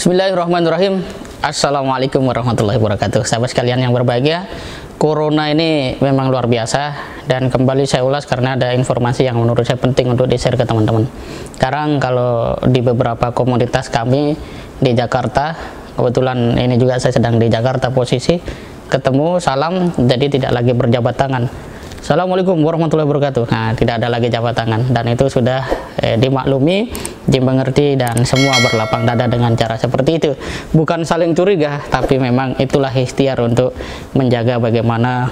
Bismillahirrahmanirrahim. Assalamualaikum warahmatullahi wabarakatuh. Sahabat sekalian yang berbahagia, Corona ini memang luar biasa dan kembali saya ulas karena ada informasi yang menurut saya penting untuk di-share ke teman-teman. Sekarang kalau di beberapa komunitas kami di Jakarta, kebetulan ini juga saya sedang di Jakarta posisi, ketemu salam jadi tidak lagi berjabat tangan. Assalamualaikum warahmatullahi wabarakatuh. Nah, tidak ada lagi jabat tangan dan itu sudah dimaklumi, dimengerti dan semua berlapang dada dengan cara seperti itu. Bukan saling curiga, tapi memang itulah ikhtiar untuk menjaga bagaimana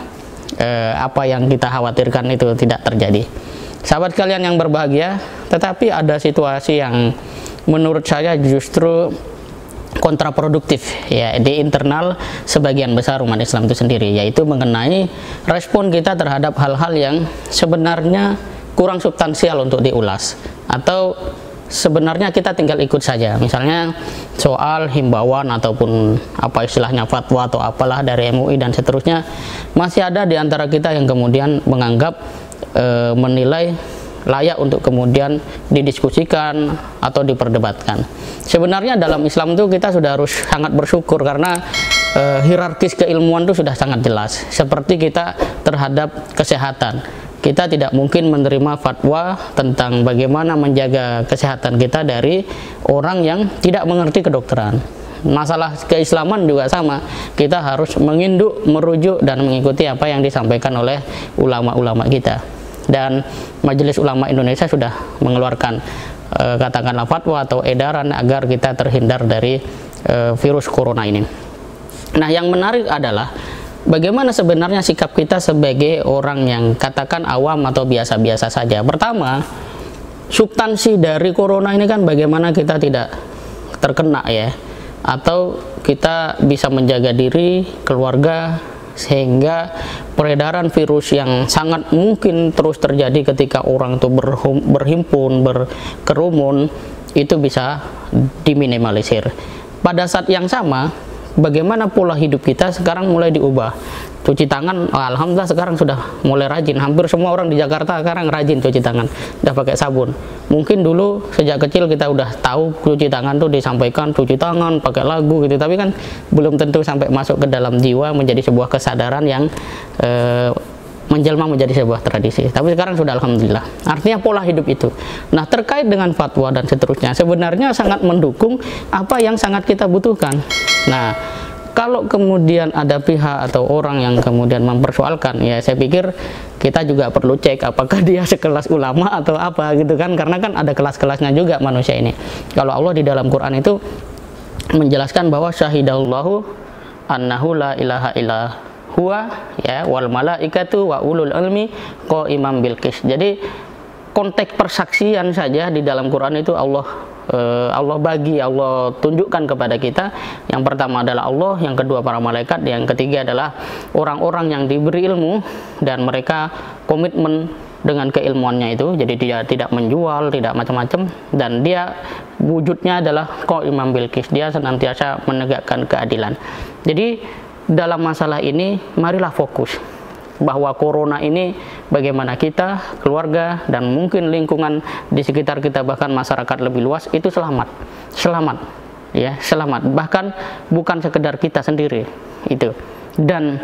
apa yang kita khawatirkan itu tidak terjadi. Sahabat kalian yang berbahagia, tetapi ada situasi yang menurut saya justru kontraproduktif ya di internal sebagian besar umat Islam itu sendiri, yaitu mengenai respon kita terhadap hal-hal yang sebenarnya kurang substansial untuk diulas atau sebenarnya kita tinggal ikut saja. Misalnya soal himbauan ataupun apa istilahnya fatwa atau apalah dari MUI dan seterusnya, masih ada di antara kita yang kemudian menganggap menilai layak untuk kemudian didiskusikan atau diperdebatkan. Sebenarnya dalam Islam itu kita sudah harus sangat bersyukur karena hierarkis keilmuan itu sudah sangat jelas. Seperti kita terhadap kesehatan, kita tidak mungkin menerima fatwa tentang bagaimana menjaga kesehatan kita dari orang yang tidak mengerti kedokteran. Masalah keislaman juga sama, kita harus menginduk, merujuk dan mengikuti apa yang disampaikan oleh ulama-ulama kita. Dan Majelis Ulama Indonesia sudah mengeluarkan katakanlah fatwa atau edaran agar kita terhindar dari virus corona ini. Nah, yang menarik adalah bagaimana sebenarnya sikap kita sebagai orang yang katakan awam atau biasa-biasa saja. Pertama, substansi dari corona ini kan bagaimana kita tidak terkena ya, atau kita bisa menjaga diri, keluarga, sehingga peredaran virus yang sangat mungkin terus terjadi ketika orang itu berhimpun, berkerumun, itu bisa diminimalisir. Pada saat yang sama, bagaimana pola hidup kita sekarang mulai diubah. Cuci tangan, alhamdulillah sekarang sudah mulai rajin. Hampir semua orang di Jakarta sekarang rajin cuci tangan, udah pakai sabun. Mungkin dulu sejak kecil kita udah tahu cuci tangan tuh disampaikan cuci tangan pakai lagu gitu, tapi kan belum tentu sampai masuk ke dalam jiwa menjadi sebuah kesadaran yang menjelma menjadi sebuah tradisi. Tapi sekarang sudah alhamdulillah. Artinya pola hidup itu. Nah, terkait dengan fatwa dan seterusnya, sebenarnya sangat mendukung apa yang sangat kita butuhkan. Nah, kalau kemudian ada pihak atau orang yang kemudian mempersoalkan, ya saya pikir kita juga perlu cek apakah dia sekelas ulama atau apa gitu kan, karena kan ada kelas-kelasnya juga manusia ini. Kalau Allah di dalam Quran itu menjelaskan bahwa syahidallahu annahu la ilaha illa huwa ya wal malaikatu wa ulul ilmi qaiman bil qis. Jadi konteks persaksian saja di dalam Quran itu Allah tunjukkan kepada kita. Yang pertama adalah Allah, yang kedua para malaikat, yang ketiga adalah orang-orang yang diberi ilmu dan mereka komitmen dengan keilmuannya itu. Jadi dia tidak menjual, tidak macam-macam, dan dia wujudnya adalah qaiman bil qis, dia senantiasa menegakkan keadilan. Jadi dalam masalah ini marilah fokus bahwa corona ini bagaimana kita, keluarga, dan mungkin lingkungan di sekitar kita, bahkan masyarakat lebih luas itu selamat ya, selamat, bahkan bukan sekedar kita sendiri itu. Dan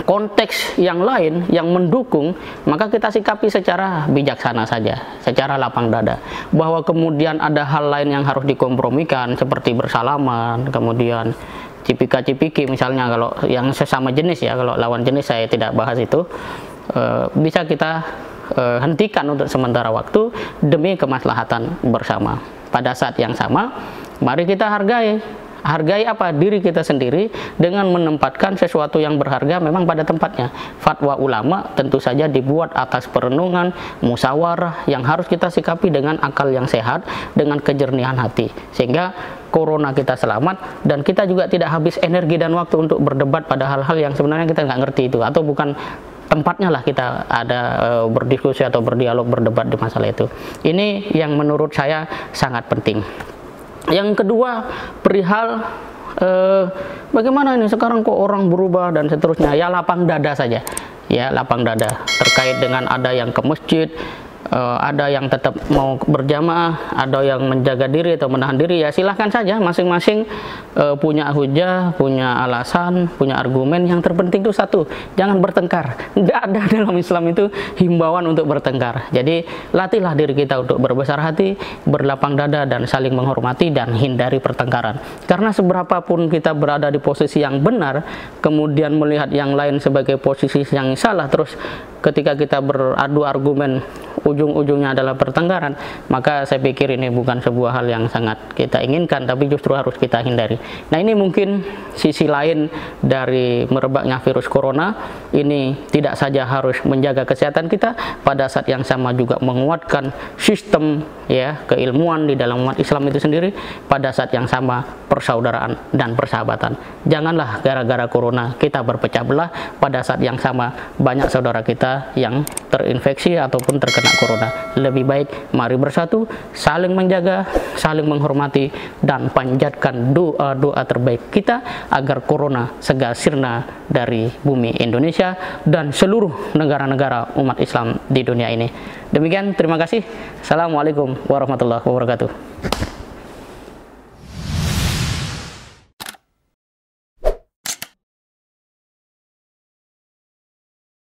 konteks yang lain yang mendukung, maka kita sikapi secara bijaksana saja, secara lapang dada. Bahwa kemudian ada hal lain yang harus dikompromikan seperti bersalaman, kemudian cipika-cipiki misalnya, kalau yang sesama jenis ya, kalau lawan jenis saya tidak bahas itu, bisa kita hentikan untuk sementara waktu demi kemaslahatan bersama. Pada saat yang sama, mari kita hargai apa? Diri kita sendiri dengan menempatkan sesuatu yang berharga memang pada tempatnya. Fatwa ulama tentu saja dibuat atas perenungan, musyawarah yang harus kita sikapi dengan akal yang sehat, dengan kejernihan hati, sehingga corona kita selamat dan kita juga tidak habis energi dan waktu untuk berdebat pada hal-hal yang sebenarnya kita nggak ngerti itu, atau bukan tempatnya lah kita ada berdiskusi atau berdialog, berdebat di masalah itu. Ini yang menurut saya sangat penting. Yang kedua, perihal bagaimana ini sekarang kok orang berubah dan seterusnya, ya lapang dada saja ya, lapang dada terkait dengan ada yang ke masjid ada yang tetap mau berjamaah, ada yang menjaga diri atau menahan diri, ya silahkan saja, masing-masing punya hujah, punya alasan, punya argumen. Yang terpenting itu satu, jangan bertengkar. Nggak ada dalam Islam itu himbauan untuk bertengkar. Jadi latihlah diri kita untuk berbesar hati, berlapang dada, dan saling menghormati, dan hindari pertengkaran. Karena seberapapun kita berada di posisi yang benar, kemudian melihat yang lain sebagai posisi yang salah, terus ketika kita beradu argumen ujung-ujungnya adalah pertengkaran, maka saya pikir ini bukan sebuah hal yang sangat kita inginkan, tapi justru harus kita hindari. Nah, ini mungkin sisi lain dari merebaknya virus corona. Ini tidak saja harus menjaga kesehatan kita, pada saat yang sama juga menguatkan sistem ya keilmuan di dalam umat Islam itu sendiri, pada saat yang sama persaudaraan dan persahabatan. Janganlah gara-gara corona kita berpecah belah, pada saat yang sama banyak saudara kita yang terinfeksi ataupun terkena corona. Lebih baik mari bersatu, saling menjaga, saling menghormati, dan panjatkan doa-doa terbaik kita agar corona segera sirna dari bumi Indonesia dan seluruh negara-negara umat Islam di dunia ini. Demikian, terima kasih. Assalamualaikum warahmatullahi wabarakatuh.